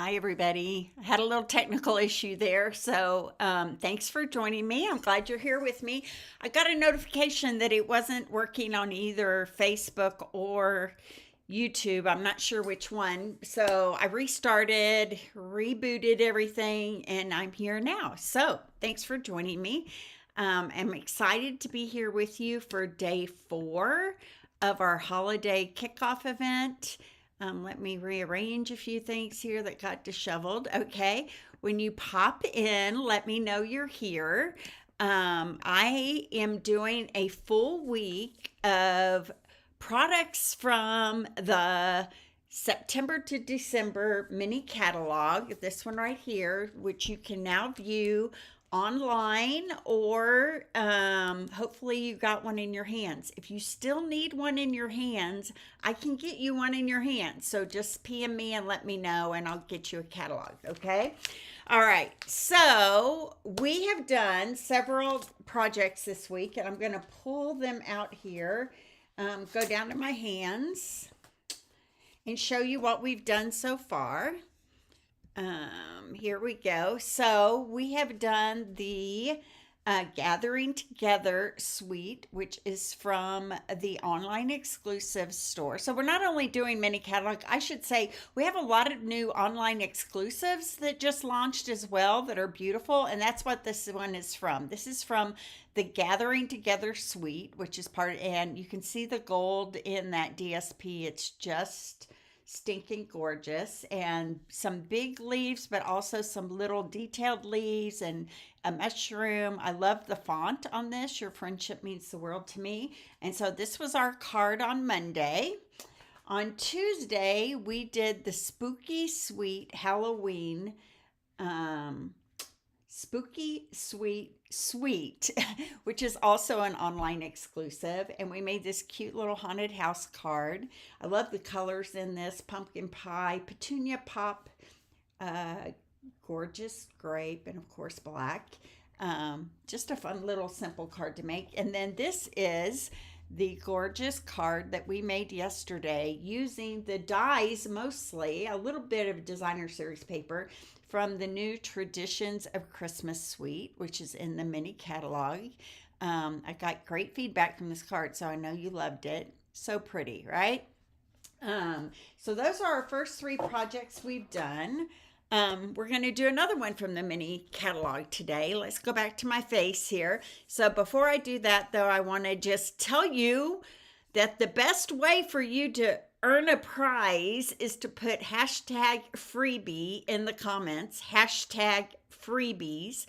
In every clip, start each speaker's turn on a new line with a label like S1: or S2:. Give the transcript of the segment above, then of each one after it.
S1: Hi, everybody. I had a little technical issue there, so thanks for joining me. I'm glad you're here with me. I got a notification that it wasn't working on either Facebook or YouTube. I'm not sure which one. So I restarted, rebooted everything, and I'm here now. So thanks for joining me. I'm excited to be here with you for day 4 of our holiday kickoff event. Let me rearrange a few things here that got disheveled. Okay, when you pop in, let me know you're here. I am doing a full week of products from the September to December mini catalog, this one right here, which you can now view online or hopefully you got one in your hands. If you still need one in your hands, I can get you one in your hands. So just PM me and let me know and I'll get you a catalog, okay? All right, so we have done several projects this week and I'm going to pull them out here, go down to my hands and show you what we've done so far. Here we go. So we have done the Gathering Together suite, which is from the online exclusive store. So we're not only doing mini catalog, I should say we have a lot of new online exclusives that just launched as well that are beautiful. And that's what this one is from. This is from the Gathering Together suite, which is part, and you can see the gold in that DSP. It's just stinking gorgeous, and some big leaves but also some little detailed leaves and a mushroom. I love the font on this. Your friendship means the world to me. And so this was our card on Monday. On Tuesday we did the Spooky Sweet Halloween Spooky Sweet, which is also an online exclusive. And we made this cute little haunted house card. I love the colors in this: pumpkin pie, petunia pop, gorgeous grape, and of course black. Just a fun little simple card to make. And then this is the gorgeous card that we made yesterday using the dies, mostly a little bit of designer series paper from the new Traditions of Christmas suite, which is in the mini catalog. I got great feedback from this card, so I know you loved it. So pretty, right? So those are our first 3 projects we've done. We're going to do another one from the mini catalog today. Let's go back to my face here. So before I do that, though, I want to just tell you that the best way for you to earn a prize is to put hashtag freebie in the comments, hashtag freebies.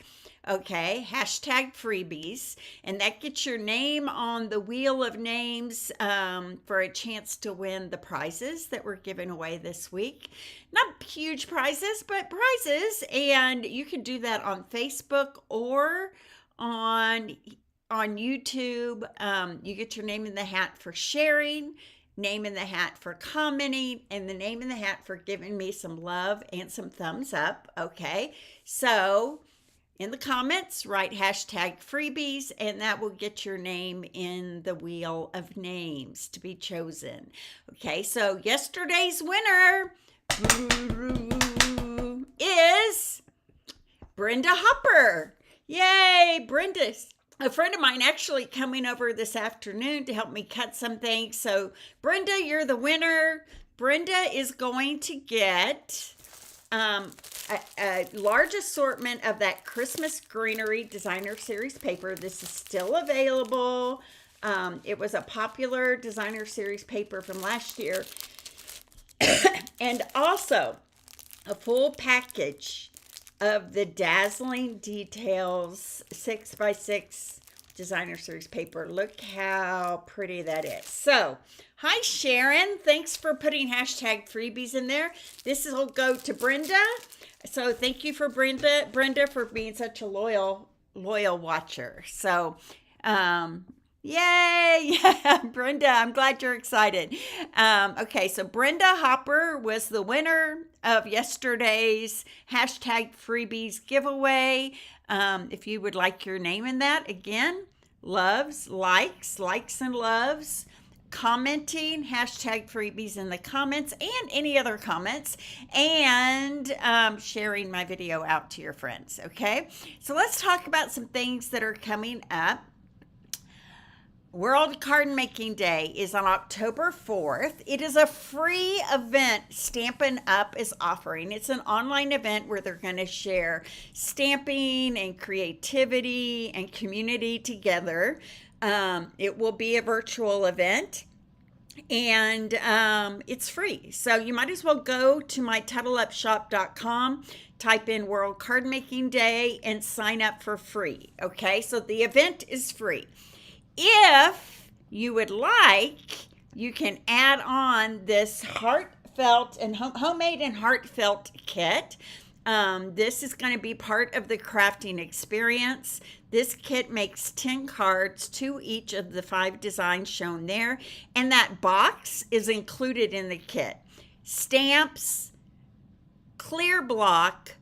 S1: Okay, hashtag freebies, and that gets your name on the wheel of names for a chance to win the prizes that we're giving away this week. Not huge prizes, but prizes, and you can do that on Facebook or on YouTube. You get your name in the hat for sharing, name in the hat for commenting, and the name in the hat for giving me some love and some thumbs up. Okay, so in the comments, write hashtag freebies, and that will get your name in the wheel of names to be chosen. Okay, so yesterday's winner is Brenda Hopper. Yay, Brenda's a friend of mine actually coming over this afternoon to help me cut some things. So Brenda, you're the winner. Brenda is going to get a large assortment of that Christmas Greenery Designer Series paper. This is still available. It was a popular Designer Series paper from last year. And also a full package of the Dazzling Details 6x6 Designer Series paper. Look how pretty that is. So, hi Sharon. Thanks for putting hashtag freebies in there. This will go to Brenda. So thank you for Brenda for being such a loyal watcher. So, yay! Brenda, I'm glad you're excited. Okay, so Brenda Hopper was the winner of yesterday's hashtag freebies giveaway. If you would like your name in that, again, likes and loves. commenting, hashtag freebies in the comments and any other comments, and sharing my video out to your friends, okay? So let's talk about some things that are coming up. World Card Making Day is on October 4th. It is a free event Stampin' Up! Is offering. It's an online event where they're going to share stamping and creativity and community together. It will be a virtual event, and it's free. So you might as well go to my TuddleUpShop.com, type in World Card Making Day, and sign up for free. Okay, so the event is free. If you would like, you can add on this heartfelt and homemade and heartfelt kit. This is going to be part of the crafting experience. This kit makes 10 cards, 2 each of the 5 designs shown there, and that box is included in the kit. Stamps, clear block,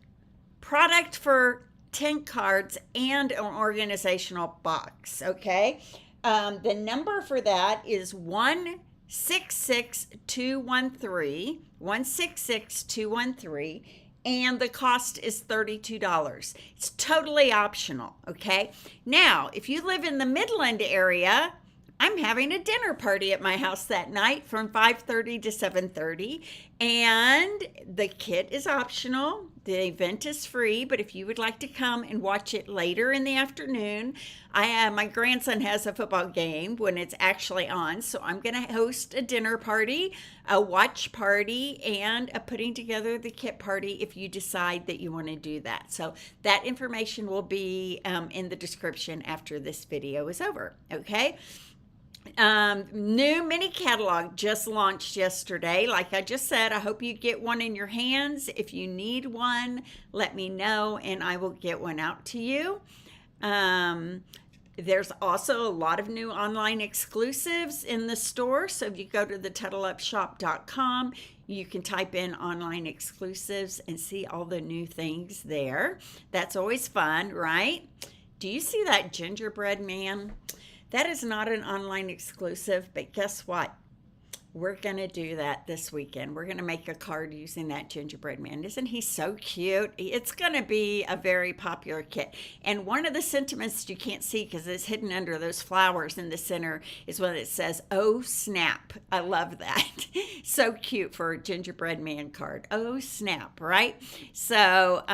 S1: product for 10 cards, and an organizational box, okay? The number for that is 166-213, and the cost is $32. It's totally optional, okay? Now, if you live in the Midland area, I'm having a dinner party at my house that night from 5:30 to 7:30, and the kit is optional. The event is free, but if you would like to come and watch it later in the afternoon, my grandson has a football game when it's actually on, so I'm going to host a dinner party, a watch party, and a putting together the kit party if you decide that you want to do that. So that information will be in the description after this video is over, okay? New mini catalog just launched yesterday. Like I just said, I hope you get one in your hands. If you need one, let me know and I will get one out to you. There's also a lot of new online exclusives in the store. So if you go to the TuddleUpShop.com, you can type in online exclusives and see all the new things there. That's always fun, right? Do you see that gingerbread man? That is not an online exclusive, but guess what? We're going to do that this weekend. We're going to make a card using that gingerbread man. Isn't he so cute? It's going to be a very popular kit. And one of the sentiments you can't see because it's hidden under those flowers in the center is when it says, "Oh, snap." I love that. So cute for a gingerbread man card. Oh, snap, right? So,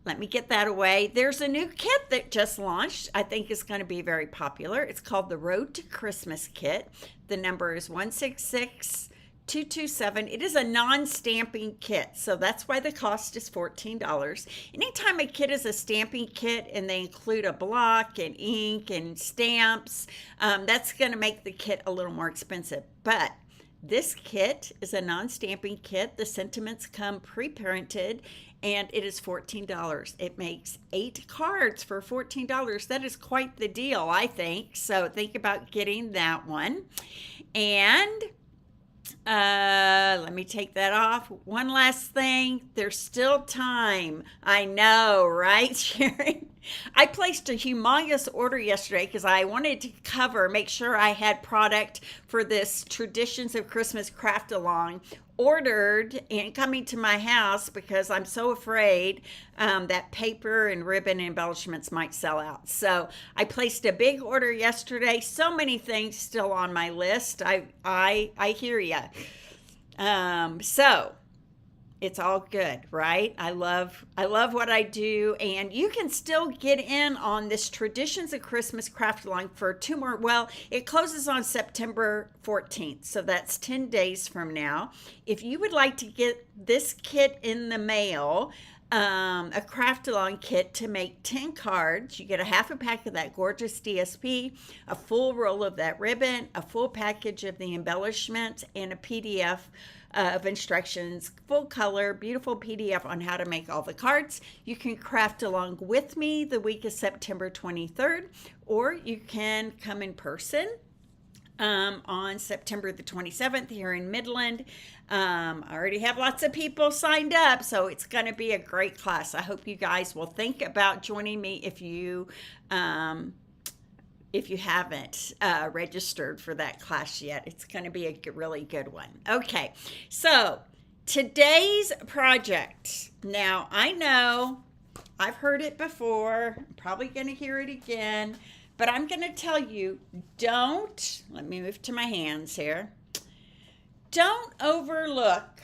S1: let me get that away. There's a new kit that just launched. I think is going to be very popular. It's called the Road to Christmas kit. The number is 166-227. It is a non-stamping kit, so that's why the cost is $14. Anytime a kit is a stamping kit and they include a block and ink and stamps, that's going to make the kit a little more expensive. But this kit is a non-stamping kit. The sentiments come pre-printed, and it is $14. It makes 8 cards for $14. That is quite the deal, I think. So think about getting that one. And let me take that off. One last thing. There's still time. I know, right, Sharon? I placed a humongous order yesterday because I wanted to make sure I had product for this Traditions of Christmas craft along ordered and coming to my house because I'm so afraid that paper and ribbon embellishments might sell out. So I placed a big order yesterday. So many things still on my list. I hear ya. So it's all good, right? I love what I do, and you can still get in on this Traditions of Christmas craft along for 2 more. Well, it closes on September 14th, so that's 10 days from now. If you would like to get this kit in the mail, a craft along kit to make 10 cards, you get a half a pack of that gorgeous DSP, a full roll of that ribbon, a full package of the embellishments, and a PDF of instructions, full color, beautiful PDF on how to make all the cards. You can craft along with me the week of September 23rd, or you can come in person on September the 27th here in Midland. I already have lots of people signed up, so it's going to be a great class. I hope you guys will think about joining me if you if you haven't registered for that class yet. It's going to be a really good one. Okay, so today's project. Now, I know I've heard it before, I'm probably going to hear it again, but I'm going to tell you, let me move to my hands here. Don't overlook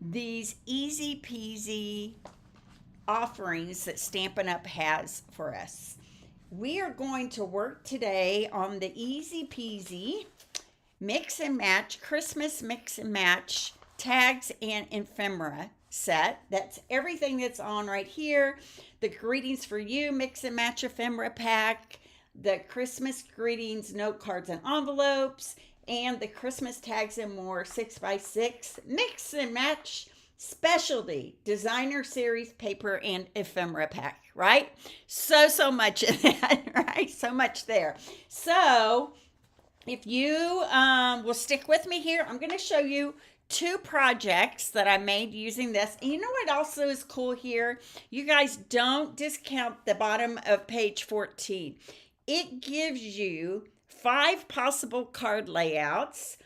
S1: these easy peasy offerings that Stampin' Up! Has for us. We are going to work today on the easy peasy mix and match, Christmas mix and match tags and ephemera set. That's everything that's on right here. The greetings for you mix and match ephemera pack, the Christmas greetings note cards and envelopes, and the Christmas tags and more 6x6 mix and match specialty designer series paper and ephemera pack, right? So much in that, right? So much there. So if you will stick with me here, I'm going to show you 2 projects that I made using this. And you know what also is cool here? You guys, don't discount the bottom of page 14. It gives you 5 possible card layouts,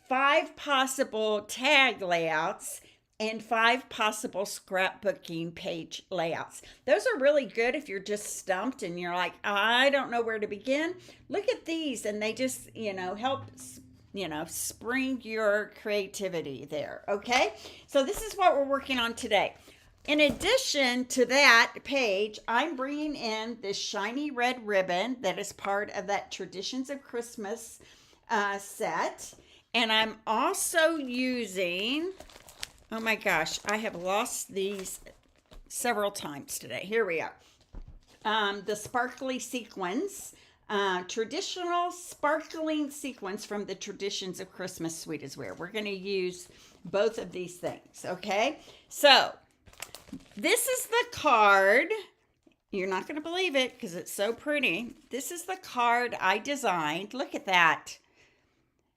S1: 5 possible tag layouts, and 5 possible scrapbooking page layouts. Those are really good if you're just stumped and you're like, I don't know where to begin. Look at these, and they just, help, spring your creativity there, okay? So this is what we're working on today. In addition to that page, I'm bringing in this shiny red ribbon that is part of that Traditions of Christmas set. And I'm also using, oh my gosh, I have lost these several times today. Here we are. The sparkly sequins, traditional sparkling sequins from the Traditions of Christmas Sweet as Wear. We're going to use both of these things, okay? So this is the card. You're not going to believe it because it's so pretty. This is the card I designed. Look at that.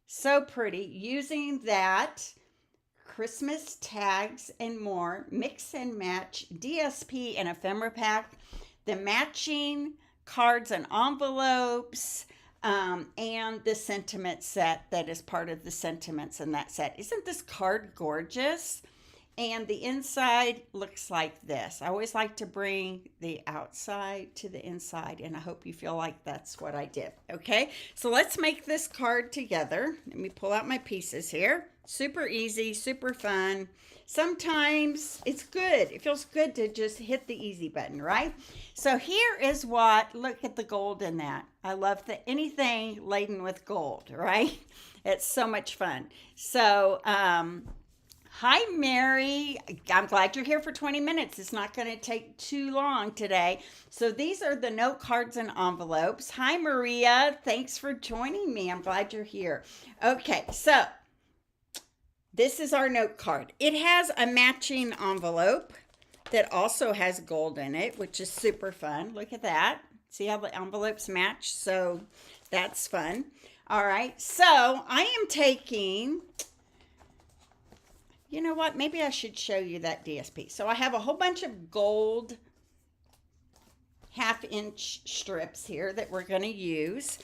S1: So pretty. Using that Christmas tags and more mix and match DSP and ephemera pack, the matching cards and envelopes, and the sentiment set that is part of the sentiments in that set. Isn't this card gorgeous? And the inside looks like this. I always like to bring the outside to the inside, and I hope you feel like that's what I did. Okay, so let's make this card together. Let me pull out my pieces here. Super easy, super fun. Sometimes it's good. It feels good to just hit the easy button, right? So here is look at the gold in that. I love anything laden with gold, right? It's so much fun. So, hi, Mary. I'm glad you're here for 20 minutes. It's not going to take too long today. So these are the note cards and envelopes. Hi, Maria. Thanks for joining me. I'm glad you're here. Okay, so this is our note card. It has a matching envelope that also has gold in it, which is super fun. Look at that. See how the envelopes match? So that's fun. All right, so I am taking... You know what? Maybe I should show you that DSP. So I have a whole bunch of gold 1/2-inch strips here that we're going to use.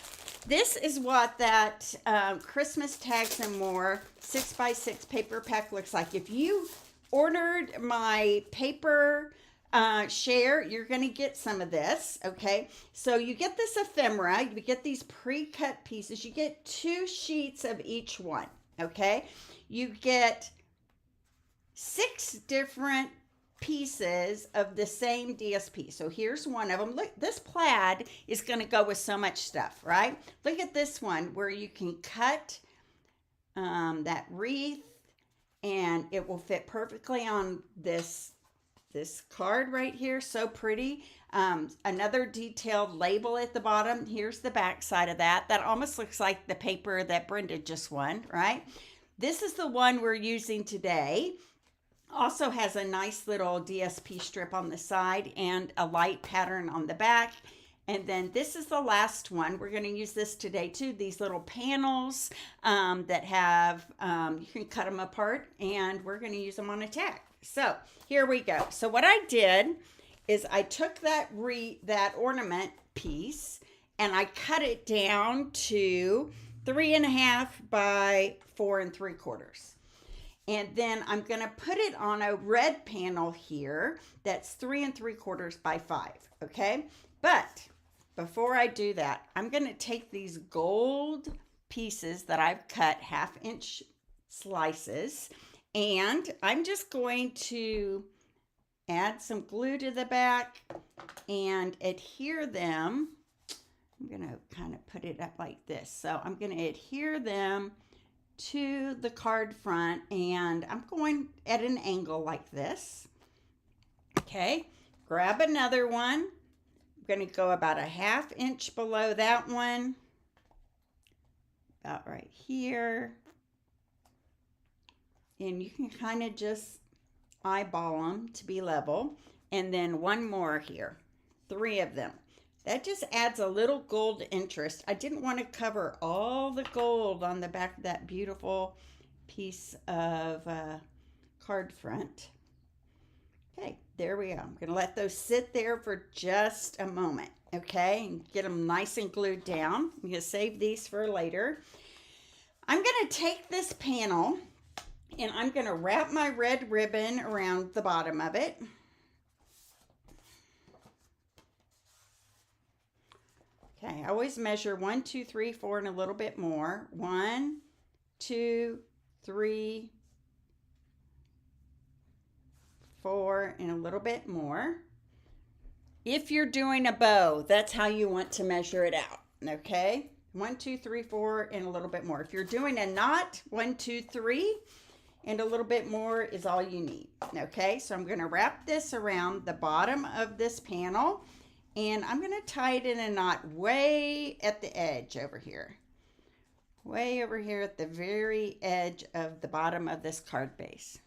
S1: This is what that Christmas tags and more 6x6 paper pack looks like. If you ordered my paper share, you're going to get some of this, okay? So you get this ephemera. You get these pre-cut pieces. You get 2 sheets of each one, okay? You get 6 different pieces of the same DSP. So here's one of them. Look, this plaid is going to go with so much stuff, right? Look at this one where you can cut that wreath and it will fit perfectly on this card right here. So pretty. Another detailed label at the bottom. Here's the back side of that. That almost looks like the paper that Brenda just won, right? This is the one we're using today. Also has a nice little DSP strip on the side and a light pattern on the back. And then this is the last one. We're going to use this today too. These little panels that have, you can cut them apart and we're going to use them on a tag. So here we go. So what I did is I took that ornament piece, and I cut it down to 3.5 by 4 3/4. And then I'm going to put it on a red panel here that's 3 3/4 by 5. Okay. But before I do that, I'm going to take these gold pieces that I've cut 1/2 inch slices, and I'm just going to add some glue to the back and adhere them. I'm going to kind of put it up like this. So I'm going to adhere them to the card front, and I'm going at an angle like this. Okay, grab another one. I'm going to go about 1/2 inch below that one, about right here. And you can kind of just eyeball them to be level. And then one more here, 3 of them. That just adds a little gold interest. I didn't want to cover all the gold on the back of that beautiful piece of card front. Okay, there we go. I'm going to let those sit there for just a moment, okay, and get them nice and glued down. I'm going to save these for later. I'm going to take this panel and I'm going to wrap my red ribbon around the bottom of it. Okay, I always measure 1, 2, 3, 4, and a little bit more. 1, 2, 3, 4, and a little bit more. If you're doing a bow, that's how you want to measure it out, okay? 1, 2, 3, 4, and a little bit more. If you're doing a knot, 1, 2, 3, and a little bit more is all you need, okay? So I'm going to wrap this around the bottom of this panel, and I'm going to tie it in a knot way at the edge over here. Way over here at the very edge of the bottom of this card base.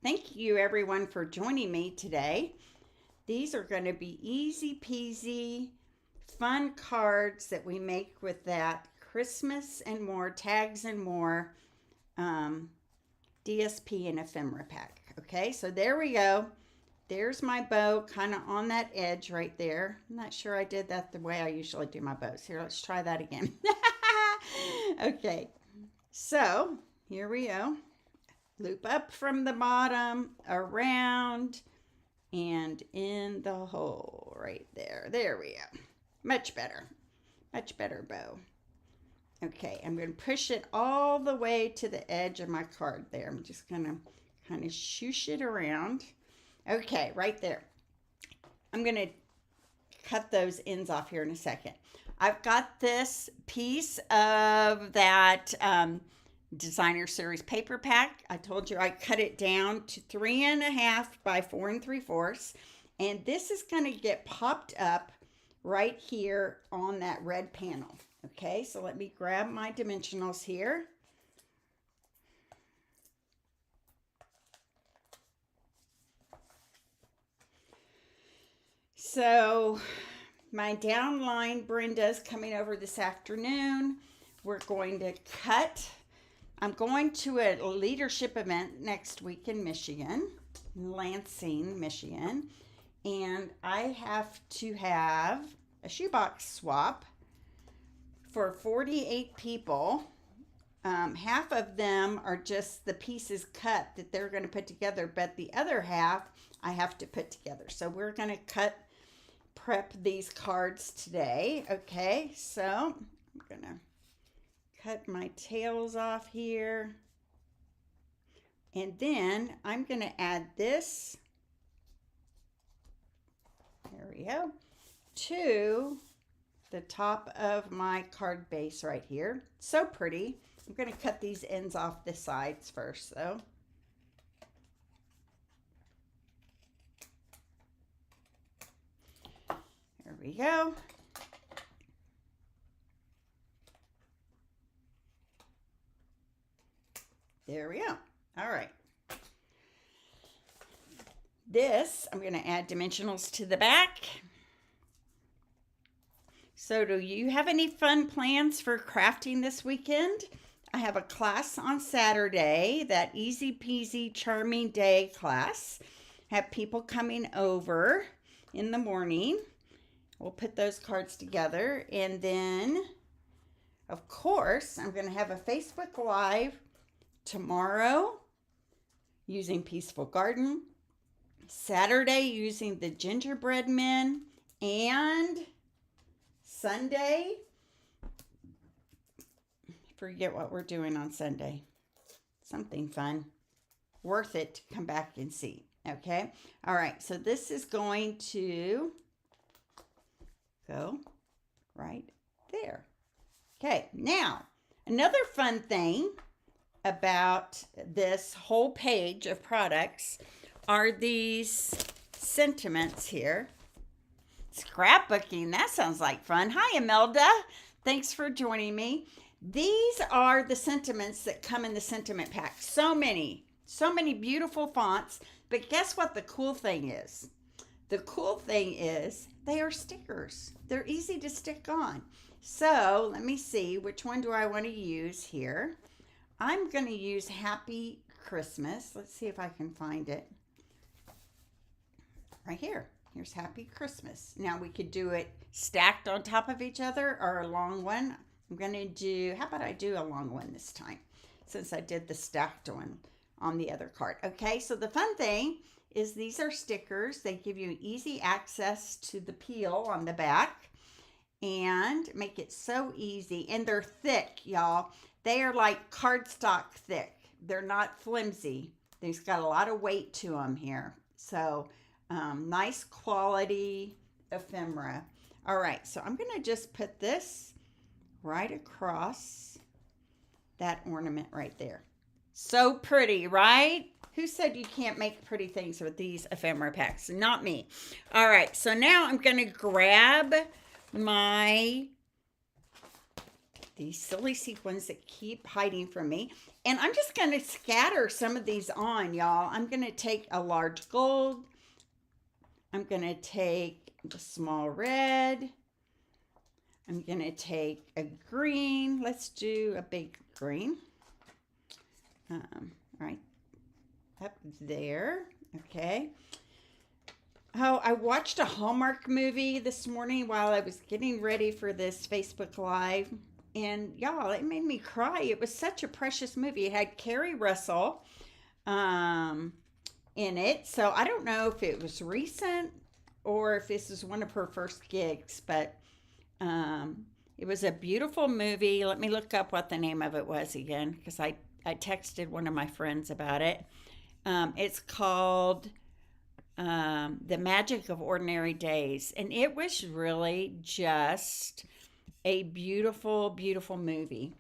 S1: Thank you everyone for joining me today. These are going to be easy peasy, fun cards that we make with that Christmas and more, tags and more, DSP and ephemera pack. Okay, so there we go. There's my bow kind of on that edge right there. I'm not sure I did that the way I usually do my bows. Here, let's try that again. Okay, so here we go. Loop up from the bottom, around, and in the hole right there. There we go. Much better bow. Okay, I'm going to push it all the way to the edge of my card there. I'm just going to kind of shoosh it around. Okay, right there. I'm going to cut those ends off here in a second. I've got this piece of that Designer Series paper pack. I told you I cut it down to 3.5 by 4 3/4. And this is going to get popped up right here on that red panel. Okay, so let me grab my dimensionals here. So my downline Brenda's coming over this afternoon. We're going to cut. I'm going to a leadership event next week in Michigan, Lansing, Michigan, and I have to have a shoebox swap for 48 people. Half of them are just the pieces cut that they're going to put together, but the other half I have to put together. So we're going to prep these cards today. Okay, so I'm going to cut my tails off here. And then I'm going to add this, there we go, to the top of my card base right here. So pretty. I'm going to cut these ends off the sides first though. There we go. There we go. All right. This, I'm going to add dimensionals to the back. So do you have any fun plans for crafting this weekend? I have a class on Saturday, that Easy Peasy Charming Day class. Have people coming over in the morning. we'll put those cards together. And then, of course, I'm going to have a Facebook Live tomorrow using Peaceful Garden, Saturday using the Gingerbread Men, and Sunday, forget what we're doing on Sunday. Something fun. Worth it to come back and see. Okay? All right. So this is going to go right there. Okay. Now, another fun thing about this whole page of products are these sentiments here. Scrapbooking. That sounds like fun. Hi, Imelda. Thanks for joining me. These are the sentiments that come in the sentiment pack. So many beautiful fonts. But guess what the cool thing is? The cool thing is they are stickers. They're easy to stick on. So let me see, which one do I want to use here? I'm going to use Happy Christmas. Let's see if I can find it. Right here. Here's Happy Christmas. Now we could do it stacked on top of each other or a long one. I'm going to do, how about I do a long one this time since I did the stacked one on the other card. Okay, so the fun thing is these are stickers. They give you easy access to the peel on the back and make it so easy. And they're thick, y'all. They are like cardstock thick. They're not flimsy. They've got a lot of weight to them here. So nice quality ephemera. All right, so I'm going to just put this right across that ornament right there. So pretty, right? Who said you can't make pretty things with these ephemera packs? Not me. All right, so now I'm going to grab these silly sequins that keep hiding from me. And I'm just going to scatter some of these on, y'all. I'm going to take a large gold. I'm going to take a small red. I'm going to take a green. Let's do a big green. Right up there. Okay. Oh, I watched a Hallmark movie this morning while I was getting ready for this Facebook Live. And y'all, it made me cry. It was such a precious movie. It had Carrie Russell in it. So I don't know if it was recent or if this is one of her first gigs, but it was a beautiful movie. Let me look up what the name of it was again, because I texted one of my friends about it. It's called The Magic of Ordinary Days. And it was really just a beautiful, beautiful movie.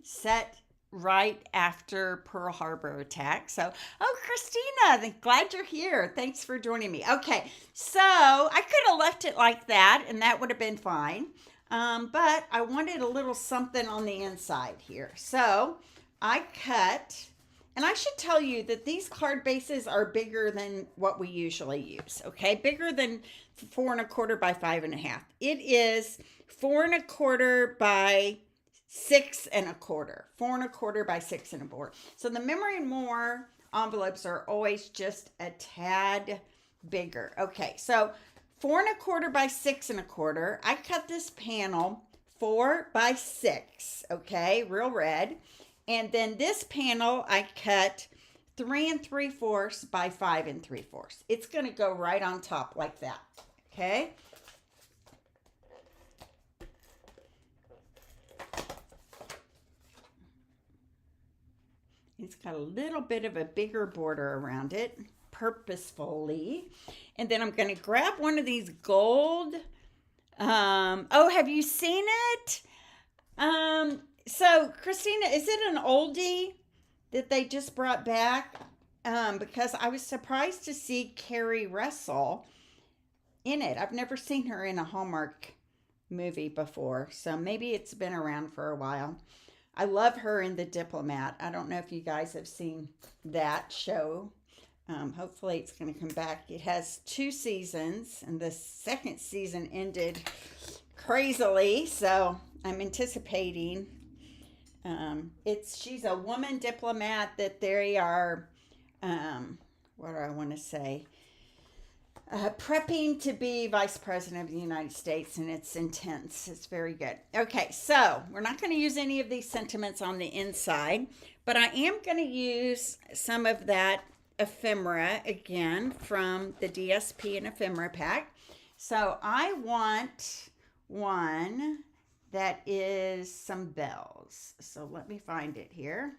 S1: Set right after Pearl Harbor attack. So, oh, Christina, glad you're here. Thanks for joining me. Okay, so I could have left it like that, and that would have been fine. But I wanted a little something on the inside here. So I cut, and I should tell you that these card bases are bigger than what we usually use. Okay, bigger than 4 1/4 by 5 1/2. It is 4 1/4 by 6 1/4. 4 1/4 by 6 1/4. So the Memory and More envelopes are always just a tad bigger. Okay, so 4 1/4 by 6 1/4. I cut this panel 4 by 6. Okay, real red. And then this panel I cut 3 3/4 by 5 3/4. It's going to go right on top like that. Okay. It's got a little bit of a bigger border around it, purposefully. And then I'm going to grab one of these gold. Oh, have you seen it? So, Christina, is it an oldie that they just brought back? Because I was surprised to see Carrie Russell in it. I've never seen her in a Hallmark movie before, so maybe it's been around for a while. I love her in The Diplomat. I don't know if you guys have seen that show. Hopefully it's going to come back. It has 2 seasons, and the second season ended crazily, so I'm anticipating. She's a woman diplomat that they are, what do I want to say? prepping to be Vice President of the United States, and it's intense. It's very good. Okay, so we're not going to use any of these sentiments on the inside, but I am going to use some of that ephemera again from the DSP and ephemera pack. So I want one that is some bells. So let me find it here.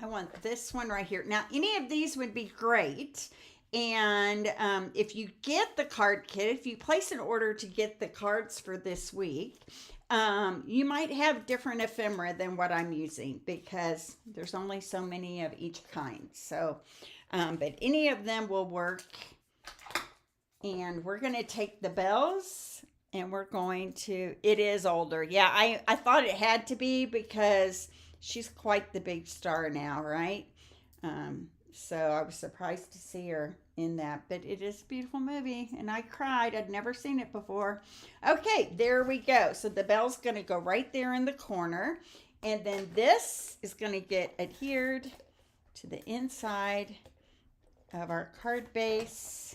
S1: I want this one right here. Now, any of these would be great. And if you get the card kit, if you place an order to get the cards for this week, you might have different ephemera than what I'm using because there's only so many of each kind. So, but any of them will work. And we're going to take the bells and we're going to, it is older. Yeah, I thought it had to be because she's quite the big star now, right? So I was surprised to see her in that, but it is a beautiful movie and I cried. I'd never seen it before. Okay, there we go. So the bell's going to go right there in the corner. And then this is going to get adhered to the inside of our card base.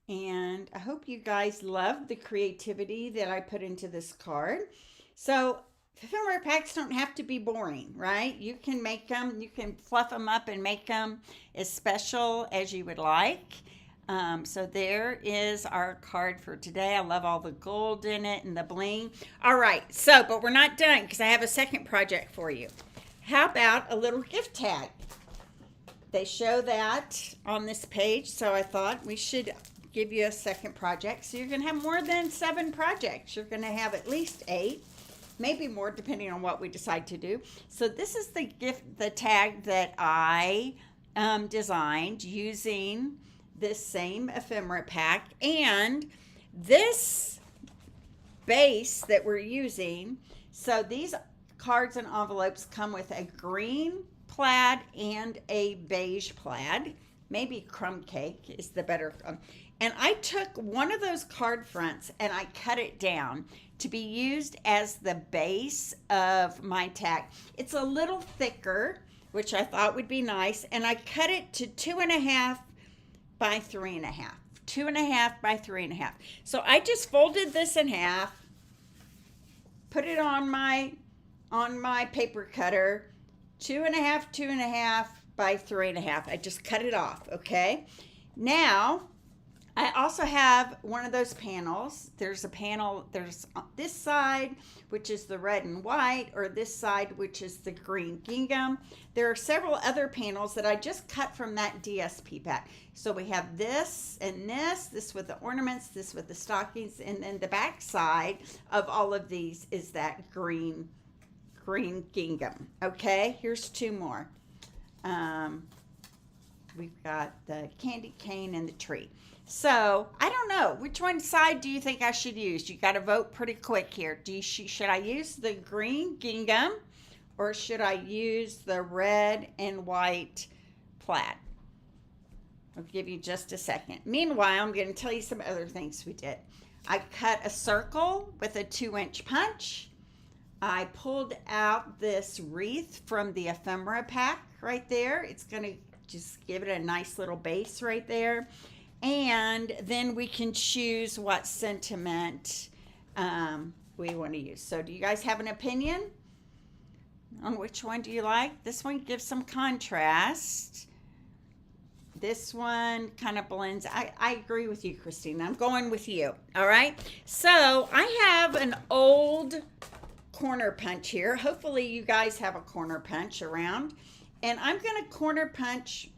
S1: And I hope you guys love the creativity that I put into this card. So ephemera packs don't have to be boring, right? You can make them, you can fluff them up and make them as special as you would like. So there is our card for today. I love all the gold in it and the bling. All right, so, but we're not done because I have a second project for you. How about a little gift tag? They show that on this page, so I thought we should give you a second project. So you're going to have more than 7 projects. You're going to have at least 8, maybe more depending on what we decide to do. So this is the tag that I designed using this same ephemera pack, and this base that we're using. So these cards and envelopes come with a green plaid and a beige plaid. Maybe crumb cake is the better. And I took one of those card fronts and I cut it down to be used as the base of my tag. It's a little thicker, which I thought would be nice. And I cut it to 2.5 by 3.5. 2.5 by 3.5. So I just folded this in half, put it on my paper cutter, 2.5, 2.5 by 3.5. I just cut it off, okay? Now, I also have one of those panels. There's a panel, there's this side, which is the red and white, or this side, which is the green gingham. There are several other panels that I just cut from that DSP pack. So we have this and this with the ornaments, this with the stockings, and then the back side of all of these is that green gingham. Okay, here's 2 more. We've got the candy cane and the tree. So I don't know, which one side do you think I should use? You got to vote pretty quick here. Should I use the green gingham or should I use the red and white plaid? I'll give you just a second. Meanwhile, I'm going to tell you some other things we did. I cut a circle with a 2-inch punch. I pulled out this wreath from the ephemera pack right there. It's going to just give it a nice little base right there. And then we can choose what sentiment we want to use. So do you guys have an opinion on which one do you like? This one gives some contrast. This one kind of blends. I agree with you, Christine. I'm going with you. All right. So I have an old corner punch here. Hopefully you guys have a corner punch around. And I'm going to corner punch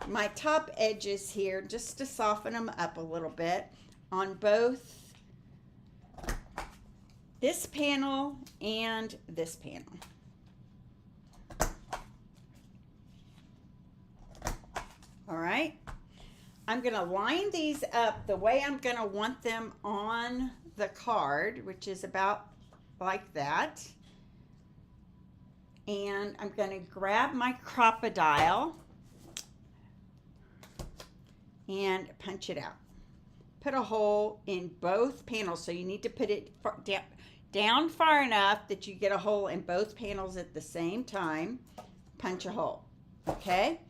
S1: my top edges here just to soften them up a little bit on both this panel and this panel. All right. I'm going to line these up the way I'm going to want them on the card, which is about like that. And I'm going to grab my crocodile and punch it out. Put a hole in both panels. So you need to put it down far enough that you get a hole in both panels at the same time. Punch a hole. Okay?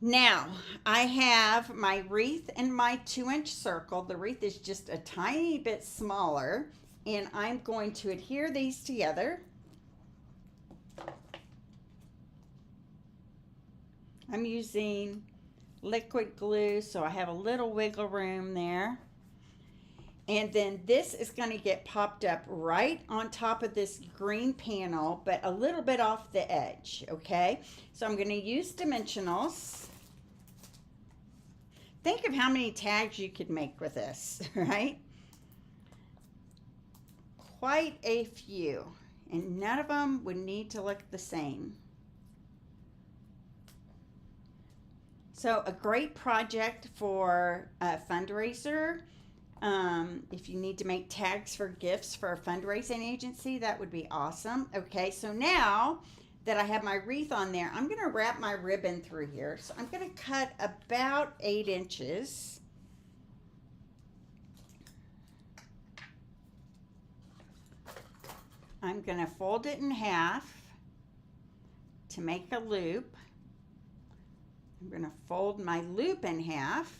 S1: Now, I have my wreath and my 2-inch circle. The wreath is just a tiny bit smaller, and I'm going to adhere these together. I'm using liquid glue, so I have a little wiggle room there. And then this is going to get popped up right on top of this green panel, but a little bit off the edge, okay? So I'm going to use dimensionals. Think of how many tags you could make with this, right? Quite a few, and none of them would need to look the same. So a great project for a fundraiser. If you need to make tags for gifts for a fundraising agency, that would be awesome. Okay, so now that I have my wreath on there, I'm going to wrap my ribbon through here. So I'm going to cut about 8 inches. I'm going to fold it in half to make a loop. I'm going to fold my loop in half,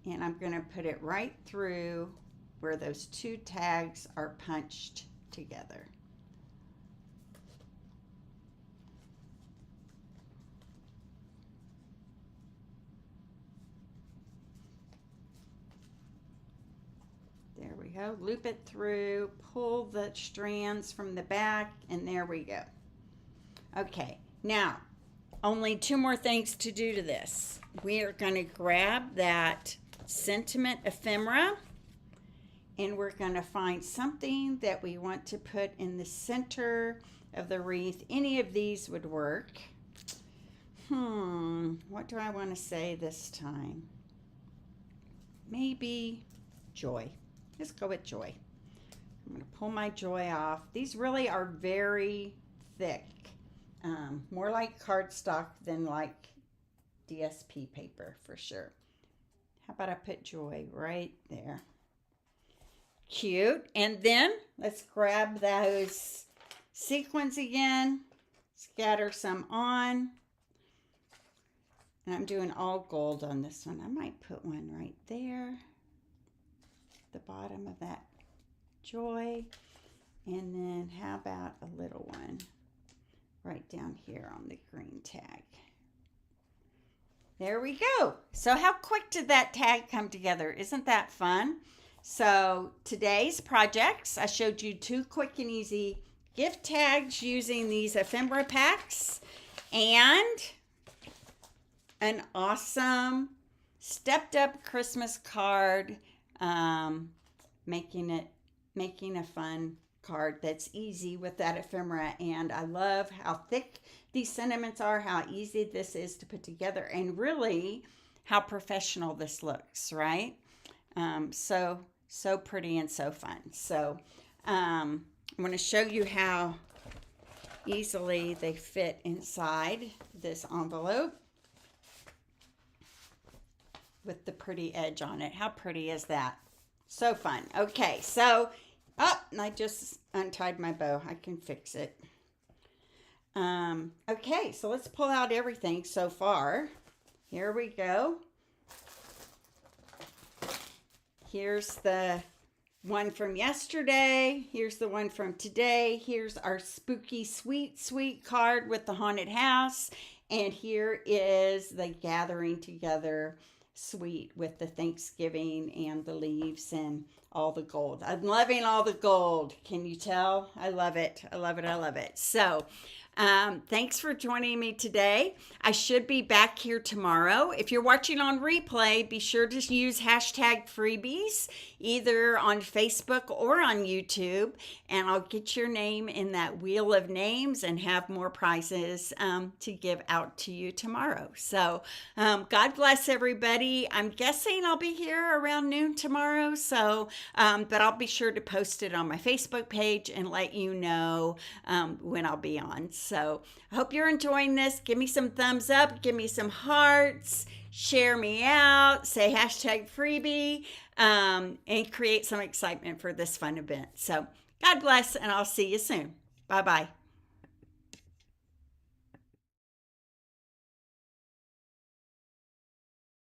S1: and I'm going to put it right through where those 2 tags are punched together. There we go. Loop it through, pull the strands from the back, and there we go. Okay, now only 2 more things to do to this. We are going to grab that sentiment ephemera, and we're going to find something that we want to put in the center of the wreath. Any of these would work. What do I want to say this time? Maybe joy. Let's go with joy. I'm going to pull my joy off. These really are very thick. More like cardstock than like DSP paper for sure. How about I put joy right there? Cute. And then let's grab those sequins again, scatter some on. And I'm doing all gold on this one. I might put one right there, the bottom of that joy. And then how about a little one right down here on the green tag. There we go. So how quick did that tag come together? Isn't that fun? So today's projects, I showed you 2 quick and easy gift tags using these ephemera packs, and an awesome stepped up Christmas card, making a fun card that's easy with that ephemera. And I love how thick these sentiments are, how easy this is to put together, and really how professional this looks, right? So pretty and so fun. So I'm going to show you how easily they fit inside this envelope with the pretty edge on it. How pretty is that? So fun. Okay, so I just untied my bow. I can fix it. Okay, so let's pull out everything so far. Here we go. Here's the one from yesterday. Here's the one from today. Here's our spooky, sweet, sweet card with the haunted house. And here is the gathering together suite with the Thanksgiving and the leaves and all the gold. I'm loving all the gold. Can you tell? I love it. I love it. I love it. So thanks for joining me today. I should be back here tomorrow. If you're watching on replay, be sure to use hashtag freebies, either on Facebook or on YouTube, and I'll get your name in that wheel of names and have more prizes to give out to you tomorrow. So God bless everybody. I'm guessing I'll be here around noon tomorrow, so but I'll be sure to post it on my Facebook page and let you know when I'll be on. So I hope you're enjoying this. Give me some thumbs up, give me some hearts, share me out, say hashtag freebie, and create some excitement for this fun event. So God bless, and I'll see you soon. Bye-bye.